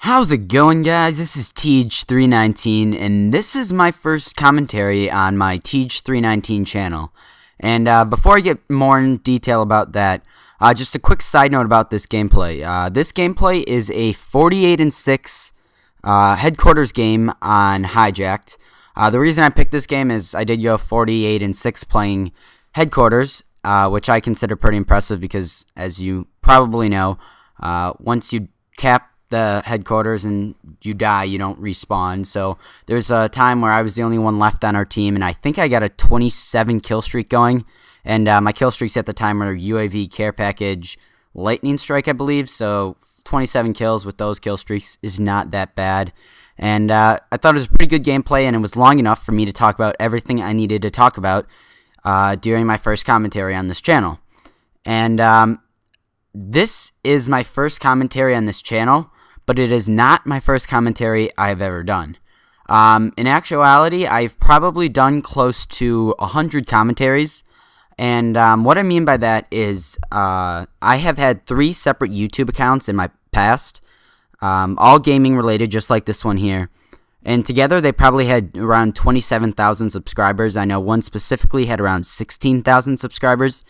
How's it going, guys? This is Teej319, and this is my first commentary on my Teej319 channel. And before I get more in detail about that, just a quick side note about this gameplay. This gameplay is a 48-6 headquarters game on Hijacked. The reason I picked this game is I did go 48-6 playing headquarters, which I consider pretty impressive because, as you probably know, once you cap the headquarters and you die, you don't respawn. So there's a time where I was the only one left on our team, and I think I got a 27 kill streak going. And my kill streaks at the time were UAV, care package, lightning strike, I believe. So 27 kills with those kill streaks is not that bad. And I thought it was a pretty good gameplay, and it was long enough for me to talk about everything I needed to talk about during my first commentary on this channel. And this is my first commentary on this channel, but it is not my first commentary I've ever done. In actuality, I've probably done close to 100 commentaries, and what I mean by that is I have had 3 separate YouTube accounts in my past, all gaming related, just like this one here, and together they probably had around 27,000 subscribers. I know one specifically had around 16,000 subscribers.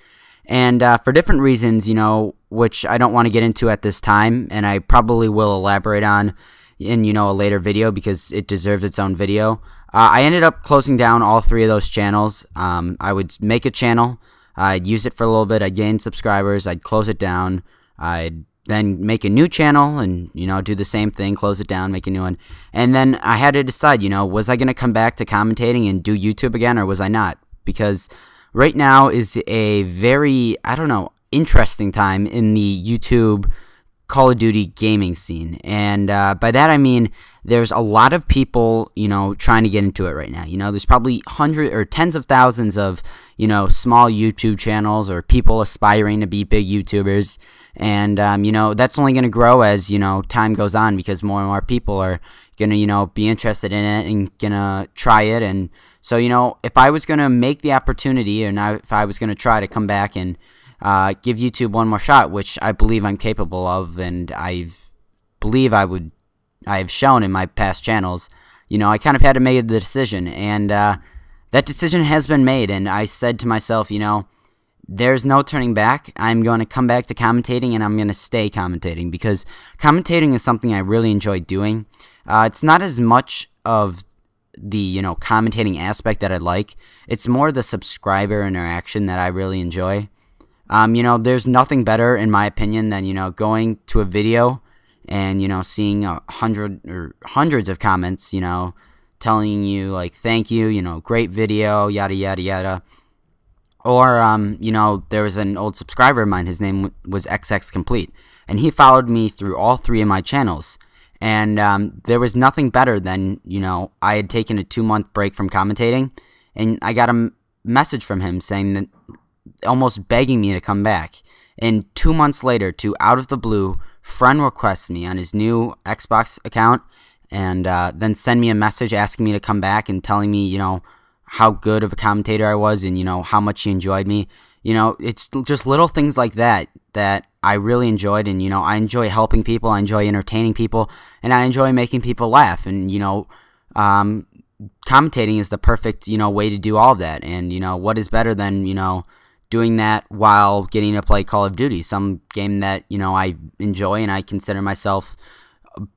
And for different reasons, you know, which I don't want to get into at this time, and I probably will elaborate on in, you know, a later video because it deserves its own video. I ended up closing down all 3 of those channels. I would make a channel, I'd use it for a little bit, I'd gain subscribers, I'd close it down, I'd then make a new channel and, you know, do the same thing, close it down, make a new one. And then I had to decide, you know, was I going to come back to commentating and do YouTube again, or was I not? Because right now is a very, I don't know, interesting time in the YouTube Call of Duty gaming scene. And by that I mean there's a lot of people, you know, trying to get into it right now. You know, there's probably hundreds or tens of thousands of, you know, small YouTube channels or people aspiring to be big YouTubers. And, you know, that's only going to grow as, you know, time goes on because more and more people are going to, you know, be interested in it and going to try it. And so, you know, if I was going to make the opportunity, or now if I was going to try to come back and give YouTube one more shot, which I believe I'm capable of, and I have shown in my past channels, you know, I kind of had to make the decision, and that decision has been made, and I said to myself, you know, there's no turning back. I'm going to come back to commentating, and I'm going to stay commentating, because commentating is something I really enjoy doing. It's not as much of the, you know, commentating aspect that I like. It's more the subscriber interaction that I really enjoy. You know, there's nothing better, in my opinion, than, you know, going to a video and, you know, seeing 100 or hundreds of comments, you know, telling you, like, thank you, you know, great video, yada, yada, yada. Or, you know, there was an old subscriber of mine, his name was XX Complete, and he followed me through all 3 of my channels. And there was nothing better than, you know, I had taken a 2-month break from commentating, and I got a message from him saying that, almost begging me to come back. And 2 months later, to out of the blue, friend requests me on his new Xbox account, and then send me a message asking me to come back and telling me, you know, how good of a commentator I was and, you know, how much he enjoyed me. You know, it's just little things like that that I really enjoyed, and, you know, I enjoy helping people, I enjoy entertaining people, and I enjoy making people laugh. And, you know, commentating is the perfect, you know, way to do all of that. And, you know, what is better than, you know, doing that while getting to play Call of Duty, some game that, you know, I enjoy and I consider myself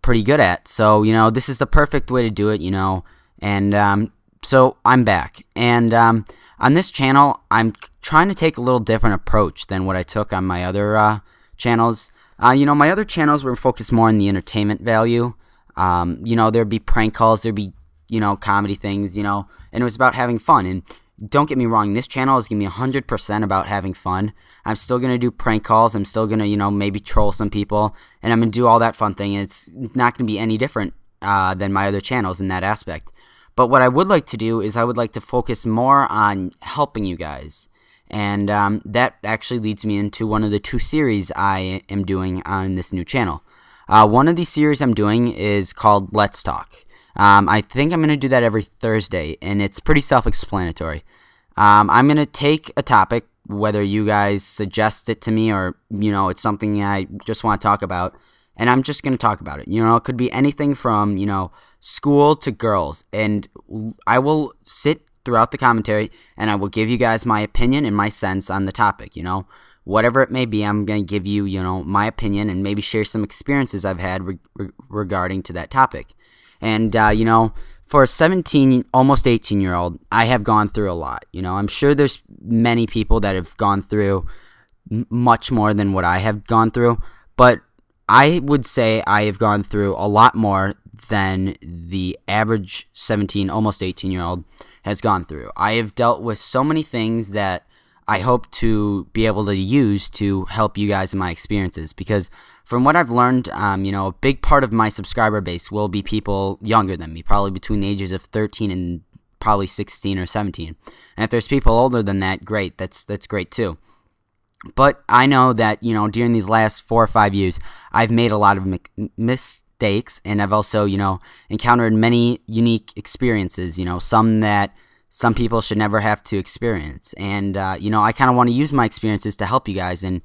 pretty good at. So, you know, this is the perfect way to do it, you know. And so I'm back, and on this channel I'm trying to take a little different approach than what I took on my other channels. You know, my other channels were focused more on the entertainment value. You know, there'd be prank calls, there'd be, you know, comedy things, you know, and it was about having fun. And don't get me wrong, this channel is going to be 100% about having fun. I'm still going to do prank calls, I'm still going to, you know, maybe troll some people, and I'm going to do all that fun thing, and it's not going to be any different than my other channels in that aspect. But what I would like to do is I would like to focus more on helping you guys. And that actually leads me into one of the 2 series I am doing on this new channel. One of these series I'm doing is called Let's Talk. I think I'm going to do that every Thursday, and it's pretty self-explanatory. I'm going to take a topic, whether you guys suggest it to me or, you know, it's something I just want to talk about, and I'm just going to talk about it. You know, it could be anything from, you know, school to girls, and I will sit throughout the commentary and I will give you guys my opinion and my sense on the topic. You know, whatever it may be, I'm going to give you, you know, my opinion and maybe share some experiences I've had regarding to that topic. And, you know, for a 17, almost 18-year-old, I have gone through a lot. You know, I'm sure there's many people that have gone through much more than what I have gone through, but I would say I have gone through a lot more than the average 17, almost 18-year-old has gone through. I have dealt with so many things that I hope to be able to use to help you guys in my experiences, because from what I've learned, you know, a big part of my subscriber base will be people younger than me, probably between the ages of 13 and probably 16 or 17. And if there's people older than that, great. That's great too. But I know that, you know, during these last 4 or 5 years, I've made a lot of mistakes, and I've also, you know, encountered many unique experiences, you know, some that some people should never have to experience. And, you know, I kind of want to use my experiences to help you guys and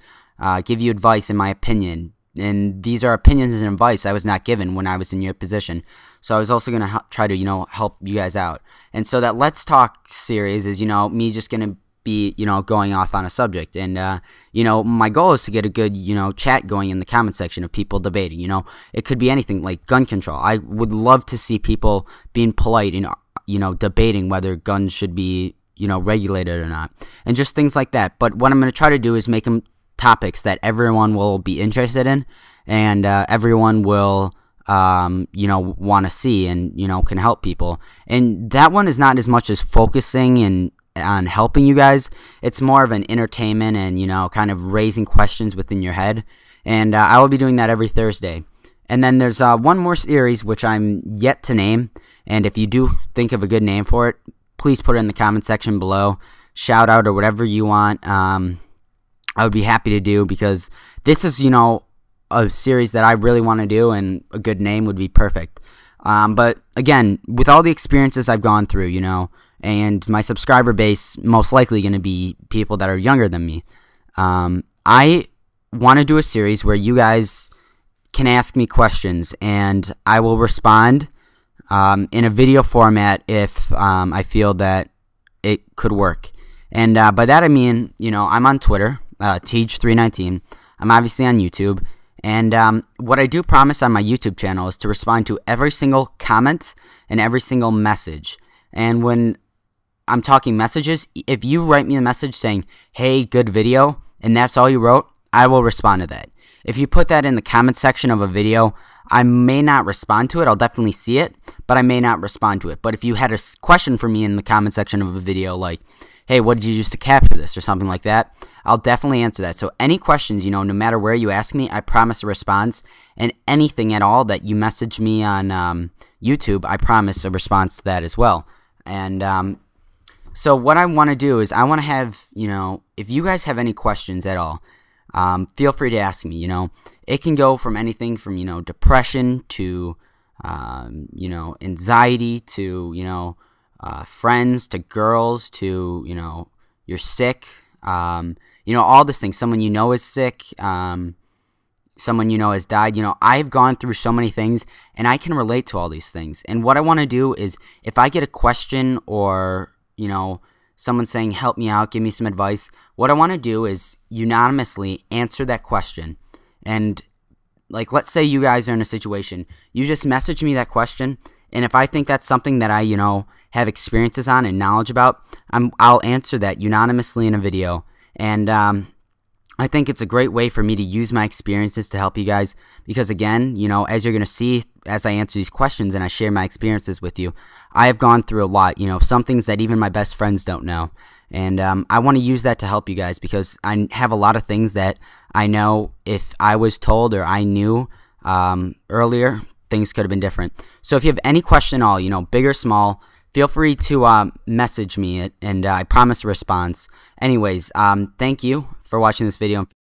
give you advice in my opinion. And these are opinions and advice I was not given when I was in your position. So I was also going to try to, you know, help you guys out. And so that Let's Talk series is, you know, me just going to be, you know, going off on a subject. And, you know, my goal is to get a good, you know, chat going in the comment section of people debating. You know, it could be anything like gun control. I would love to see people being polite and, you know, debating whether guns should be, you know, regulated or not, and just things like that. But what I'm going to try to do is make them topics that everyone will be interested in, and everyone will, you know, want to see, and, you know, can help people. And that one is not as much as focusing and on helping you guys. It's more of an entertainment and, you know, kind of raising questions within your head. And I will be doing that every Thursday. And then there's one more series which I'm yet to name. And if you do think of a good name for it, please put it in the comment section below. Shout out or whatever you want. I would be happy to do, because this is, you know, a series that I really want to do, and a good name would be perfect. But again, with all the experiences I've gone through, you know, and my subscriber base most likely going to be people that are younger than me, I want to do a series where you guys can ask me questions, and I will respond in a video format if I feel that it could work. And by that I mean, you know, I'm on Twitter, Teej319. I'm obviously on YouTube. And what I do promise on my YouTube channel is to respond to every single comment and every single message. And when I'm talking messages, if you write me a message saying, hey, good video, and that's all you wrote, I will respond to that. If you put that in the comment section of a video, I may not respond to it. I'll definitely see it, but I may not respond to it. But if you had a question for me in the comment section of a video, like, hey, what did you use to capture this, or something like that, I'll definitely answer that. So any questions, you know, no matter where you ask me, I promise a response. And anything at all that you message me on YouTube, I promise a response to that as well. And so what I want to do is I want to have, you know, if you guys have any questions at all, feel free to ask me. You know, it can go from anything from, you know, depression to, you know, anxiety to, you know, friends to girls to, you know, you're sick, you know, all these things. Someone you know is sick, someone you know has died. You know, I've gone through so many things, and I can relate to all these things. And what I want to do is, if I get a question or, you know, someone saying, help me out, give me some advice, what I want to do is unanimously answer that question. And, like, let's say you guys are in a situation, you just message me that question, and if I think that's something that I, you know, have experiences on and knowledge about, I'll answer that unanimously in a video. And I think it's a great way for me to use my experiences to help you guys, because again, you know, as you're going to see as I answer these questions and I share my experiences with you, I have gone through a lot, you know, some things that even my best friends don't know. And I want to use that to help you guys, because I have a lot of things that I know if I was told or I knew earlier, things could have been different. So if you have any question at all, you know, big or small, feel free to message me, and I promise a response. Anyways, thank you for watching this video.